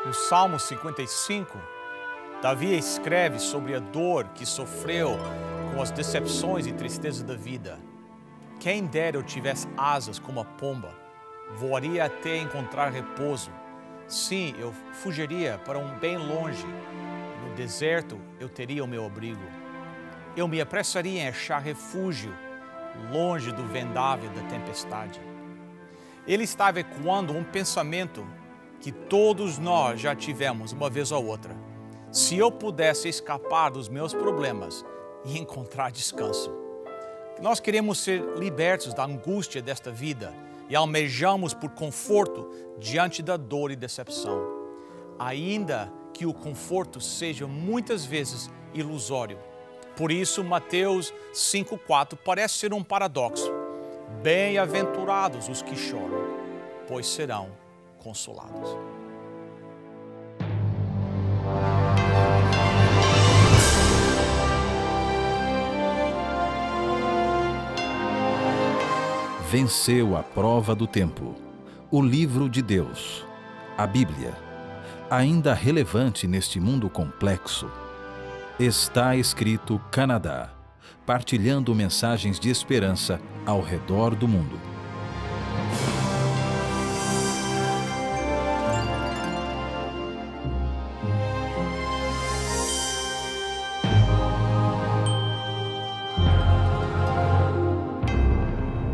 No Salmo 55, Davi escreve sobre a dor que sofreu com as decepções e tristezas da vida. Quem dera eu tivesse asas como a pomba, voaria até encontrar repouso. Sim, eu fugiria para um bem longe. No deserto eu teria o meu abrigo. Eu me apressaria em achar refúgio, longe do vendaval da tempestade. Ele estava ecoando um pensamento que todos nós já tivemos uma vez ou outra. Se eu pudesse escapar dos meus problemas e encontrar descanso. Nós queremos ser libertos da angústia desta vida e almejamos por conforto diante da dor e decepção. Ainda que o conforto seja muitas vezes ilusório. Por isso, Mateus 5,4 parece ser um paradoxo. Bem-aventurados os que choram, pois serão consolados. Venceu a prova do tempo. O livro de Deus, a Bíblia, ainda relevante neste mundo complexo. Está escrito Canadá, partilhando mensagens de esperança ao redor do mundo.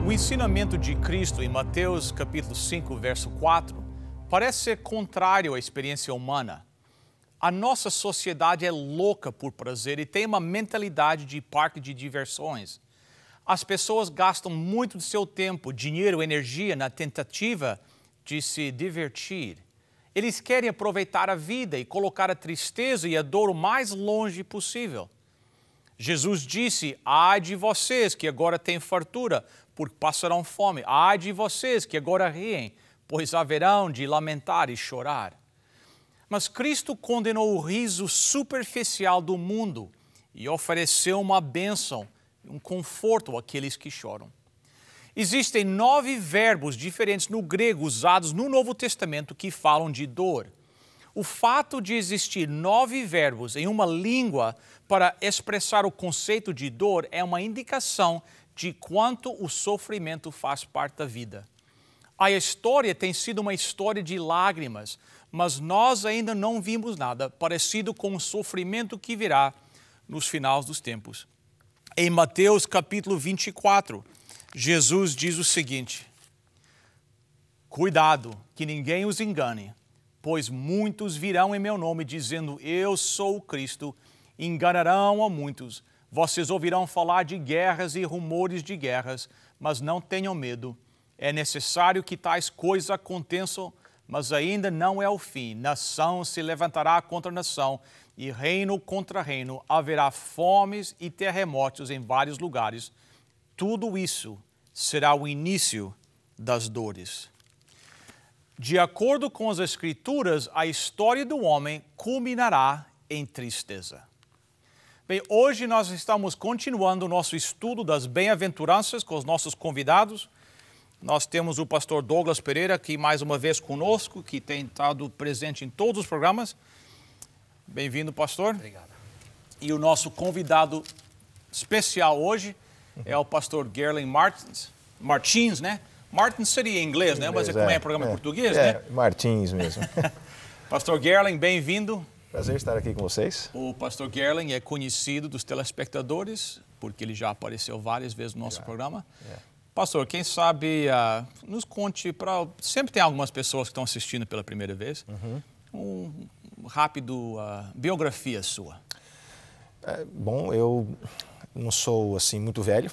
O ensinamento de Cristo em Mateus capítulo 5, verso 4, parece ser contrário à experiência humana. A nossa sociedade é louca por prazer e tem uma mentalidade de parque de diversões. As pessoas gastam muito do seu tempo, dinheiro, energia na tentativa de se divertir. Eles querem aproveitar a vida e colocar a tristeza e a dor o mais longe possível. Jesus disse, ai de vocês que agora têm fartura, porque passarão fome. Ai de vocês que agora riem, pois haverão de lamentar e chorar. Mas Cristo condenou o riso superficial do mundo e ofereceu uma bênção, um conforto àqueles que choram. Existem 9 verbos diferentes no grego usados no Novo Testamento que falam de dor. O fato de existir 9 verbos em uma língua para expressar o conceito de dor é uma indicação de quanto o sofrimento faz parte da vida. A história tem sido uma história de lágrimas, mas nós ainda não vimos nada parecido com o sofrimento que virá nos finais dos tempos. Em Mateus capítulo 24, Jesus diz o seguinte: cuidado, que ninguém os engane, pois muitos virão em meu nome dizendo, eu sou o Cristo, e enganarão a muitos. Vocês ouvirão falar de guerras e rumores de guerras, mas não tenham medo. É necessário que tais coisas aconteçam, mas ainda não é o fim. Nação se levantará contra nação e reino contra reino. Haverá fomes e terremotos em vários lugares. Tudo isso será o início das dores. De acordo com as Escrituras, a história do homem culminará em tristeza. Bem, hoje nós estamos continuando o nosso estudo das bem-aventuranças com os nossos convidados. Nós temos o pastor Douglas Pereira aqui mais uma vez conosco, que tem estado presente em todos os programas. Bem-vindo, pastor. Obrigado. E o nosso convidado especial hoje é o pastor Gerlen Martins, né? Martins seria em inglês, né? Mas como é programa em português, né? Martins mesmo. Pastor Gerlen, bem-vindo. Prazer estar aqui com vocês. O pastor Gerlen é conhecido dos telespectadores, porque ele já apareceu várias vezes no nosso programa. Pastor, quem sabe nos conte, sempre tem algumas pessoas que estão assistindo pela primeira vez, um rápido biografia sua. Bom, eu não sou assim muito velho,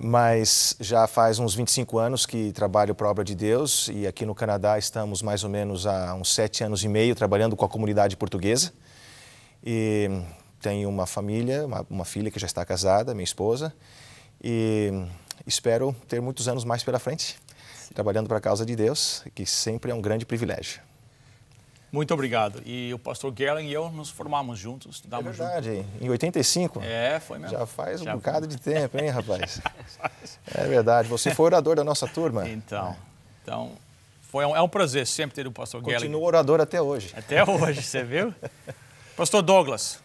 mas já faz uns 25 anos que trabalho para a obra de Deus e aqui no Canadá estamos mais ou menos há uns 7 anos e meio trabalhando com a comunidade portuguesa. E tenho uma família, uma filha que já está casada, minha esposa, e espero ter muitos anos mais pela frente, trabalhando para a causa de Deus, que sempre é um grande privilégio. Muito obrigado. E o pastor Gerlen e eu nos formamos juntos, estudamos juntos. É verdade, em 85? Foi mesmo. Já faz um bocado de tempo, hein, rapaz? É verdade, você foi orador da nossa turma. Então, É um prazer sempre ter o pastor Gallagher. Continua orador até hoje. Até hoje, você viu? Pastor Douglas,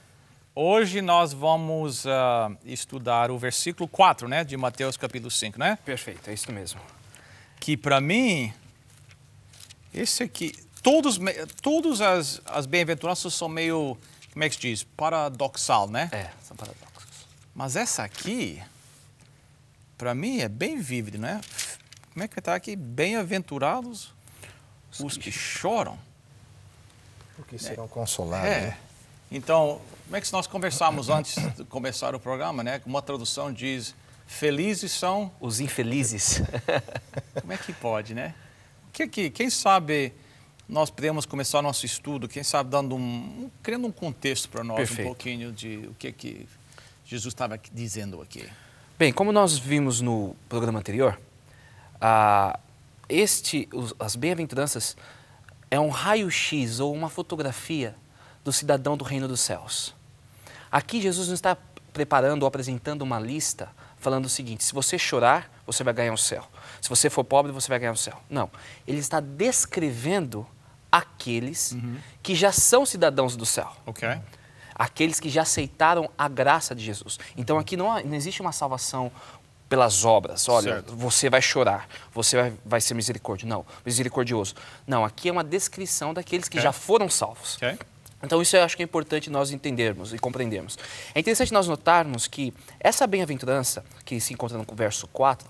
hoje nós vamos estudar o versículo 4, né, de Mateus capítulo 5, né? Perfeito, é isso mesmo. Que para mim, esse aqui, todas as bem-aventuranças são meio, como é que se diz? Paradoxal, né? São paradoxos. Mas essa aqui, para mim, é bem vívida, né? Como é que está aqui? Bem-aventurados os que choram. Porque serão consolados. É. Então, como é que nós conversamos antes de começar o programa, né? Uma tradução diz, felizes são... Os infelizes. Como é que pode, né? Quem sabe nós podemos começar nosso estudo, quem sabe criando um contexto para nós, Perfeito. um pouquinho de o que Jesus estava dizendo aqui. Bem, como nós vimos no programa anterior, as bem-aventuranças é um raio-x ou uma fotografia do cidadão do reino dos céus. Aqui Jesus não está preparando ou apresentando uma lista falando o seguinte, se você chorar, você vai ganhar o céu. Se você for pobre, você vai ganhar o céu. Não, ele está descrevendo aqueles que já são cidadãos do céu. Ok. Aqueles que já aceitaram a graça de Jesus. Então aqui não existe uma salvação pelas obras. Olha, certo. Você vai chorar, você vai ser misericordioso. Não, aqui é uma descrição daqueles que já foram salvos. Ok. Então isso eu acho que é importante nós entendermos e compreendermos. É interessante nós notarmos que essa bem-aventurança, que se encontra no verso 4,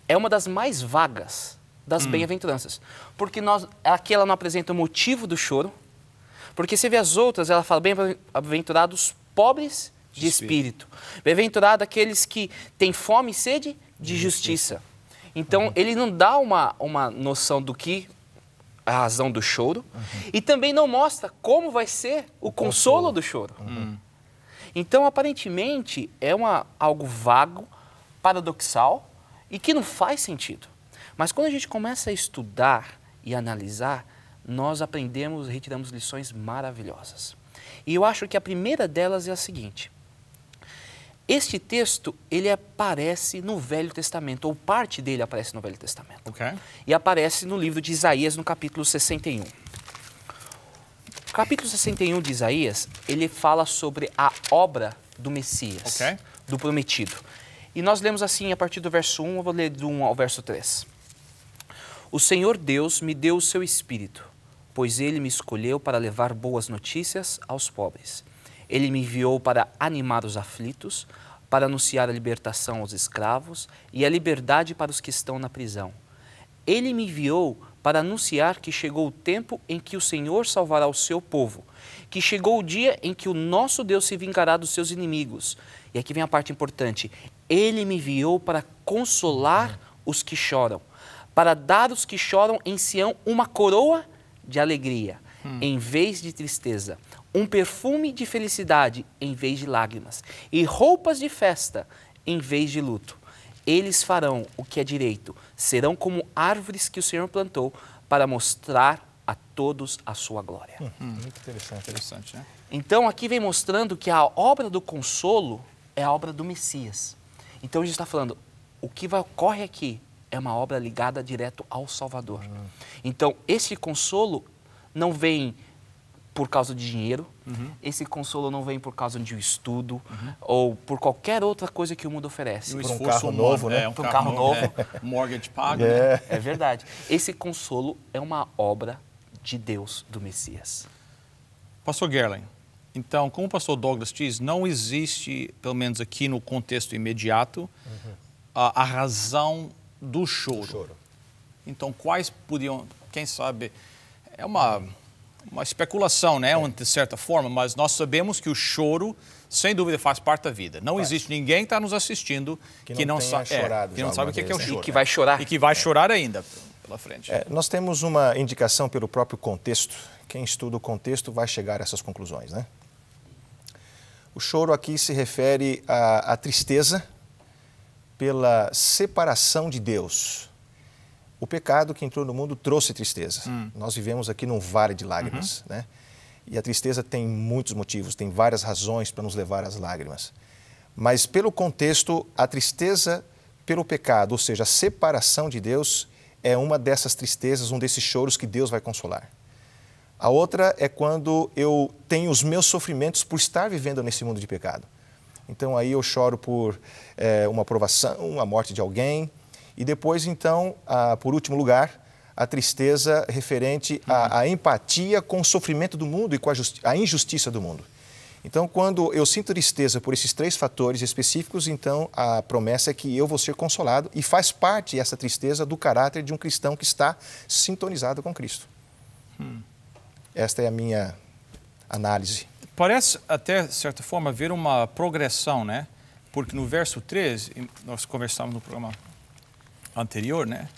é uma das mais vagas das bem-aventuranças. Porque aqui ela não apresenta o motivo do choro, porque você vê as outras, ela fala, bem-aventurados pobres de espírito. Bem-aventurado aqueles que têm fome e sede de justiça. Então, ele não dá uma noção do que a razão do choro e também não mostra como vai ser o consolo do choro. Então, aparentemente, é algo vago, paradoxal e que não faz sentido. Mas quando a gente começa a estudar e analisar, nós aprendemos e retiramos lições maravilhosas. E eu acho que a primeira delas é a seguinte. Este texto, ele aparece no Velho Testamento, ou parte dele aparece no Velho Testamento. Ok. E aparece no livro de Isaías, no capítulo 61. O capítulo 61 de Isaías, ele fala sobre a obra do Messias, Ok. do prometido. E nós lemos assim, a partir do verso 1, eu vou ler do 1 ao verso 3. O Senhor Deus me deu o seu Espírito, pois Ele me escolheu para levar boas notícias aos pobres. Ele me enviou para animar os aflitos, para anunciar a libertação aos escravos e a liberdade para os que estão na prisão. Ele me enviou para anunciar que chegou o tempo em que o Senhor salvará o seu povo, que chegou o dia em que o nosso Deus se vingará dos seus inimigos. E aqui vem a parte importante. Ele me enviou para consolar os que choram, para dar aos que choram em Sião uma coroa de alegria, em vez de tristeza, um perfume de felicidade em vez de lágrimas, e roupas de festa em vez de luto. Eles farão o que é direito, serão como árvores que o Senhor plantou para mostrar a todos a sua glória. Muito interessante. Interessante, né? Então aqui vem mostrando que a obra do consolo é a obra do Messias. Então a gente está falando, o que ocorre aqui é uma obra ligada direto ao Salvador. Então esse consolo não vem por causa de dinheiro, esse consolo não vem por causa de um estudo ou por qualquer outra coisa que o mundo oferece. E o Por um esforço carro humano, novo, né? Por um carro novo. Mortgage pago. né? É verdade. Esse consolo é uma obra de Deus, do Messias. Pastor Gerling, então, como o pastor Douglas diz, não existe, pelo menos aqui no contexto imediato, a razão do choro. Então, quais podiam, quem sabe, é uma especulação, né, de certa forma, mas nós sabemos que o choro, sem dúvida, faz parte da vida. Não existe ninguém que está nos assistindo que não sabe o que é o vez, choro. E que vai chorar. E que vai chorar ainda pela frente. Nós temos uma indicação pelo próprio contexto. Quem estuda o contexto vai chegar a essas conclusões, né? O choro aqui se refere à tristeza pela separação de Deus. O pecado que entrou no mundo trouxe tristeza. Nós vivemos aqui num vale de lágrimas, né? E a tristeza tem muitos motivos, tem várias razões para nos levar às lágrimas. Mas pelo contexto, a tristeza pelo pecado, ou seja, a separação de Deus, é uma dessas tristezas, um desses choros que Deus vai consolar. A outra é quando eu tenho os meus sofrimentos por estar vivendo nesse mundo de pecado. Então aí eu choro por uma provação, a morte de alguém. E depois, então, por último lugar, a tristeza referente à empatia com o sofrimento do mundo e com a injustiça do mundo. Então, quando eu sinto tristeza por esses 3 fatores específicos, então a promessa é que eu vou ser consolado e faz parte essa tristeza do caráter de um cristão que está sintonizado com Cristo. Esta é a minha análise. Parece, até, de certa forma, haver uma progressão, né? Porque no verso 13, nós conversamos no programa anterior, né?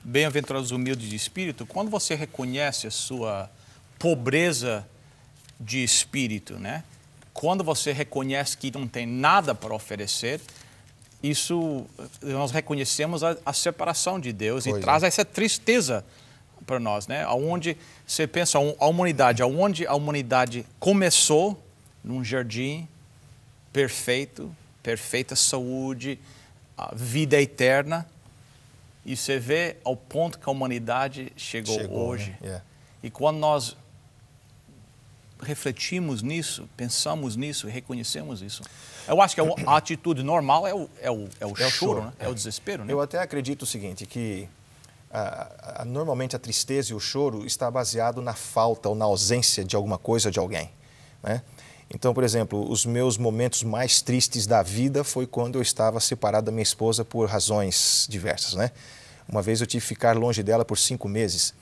Bem-aventurados os humildes de espírito, quando você reconhece a sua pobreza de espírito, né? Quando você reconhece que não tem nada para oferecer, isso nós reconhecemos a separação de Deus e traz essa tristeza para nós, né? Aonde você pensa a humanidade, aonde a humanidade começou num jardim perfeito, perfeita saúde, a vida eterna, e você vê ao ponto que a humanidade chegou hoje. Né? E quando nós refletimos nisso, pensamos nisso e reconhecemos isso, eu acho que a atitude normal é o choro, né? É o desespero, né? Eu até acredito o seguinte, que normalmente a tristeza e o choro está baseado na falta ou na ausência de alguma coisa ou de alguém, né? Então, por exemplo, os meus momentos mais tristes da vida foi quando eu estava separado da minha esposa por razões diversas, né? Uma vez eu tive que ficar longe dela por 5 meses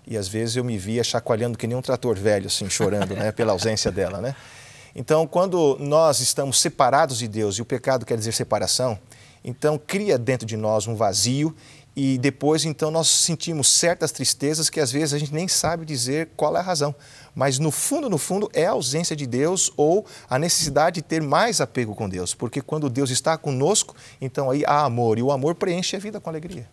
e às vezes eu me via chacoalhando que nem um trator velho, assim, chorando, né? Pela ausência dela, né? Então, quando nós estamos separados de Deus, e o pecado quer dizer separação, então cria dentro de nós um vazio e depois, então, nós sentimos certas tristezas que às vezes a gente nem sabe dizer qual é a razão. Mas no fundo, é a ausência de Deus ou a necessidade de ter mais apego com Deus. Porque quando Deus está conosco, então aí há amor e o amor preenche a vida com alegria.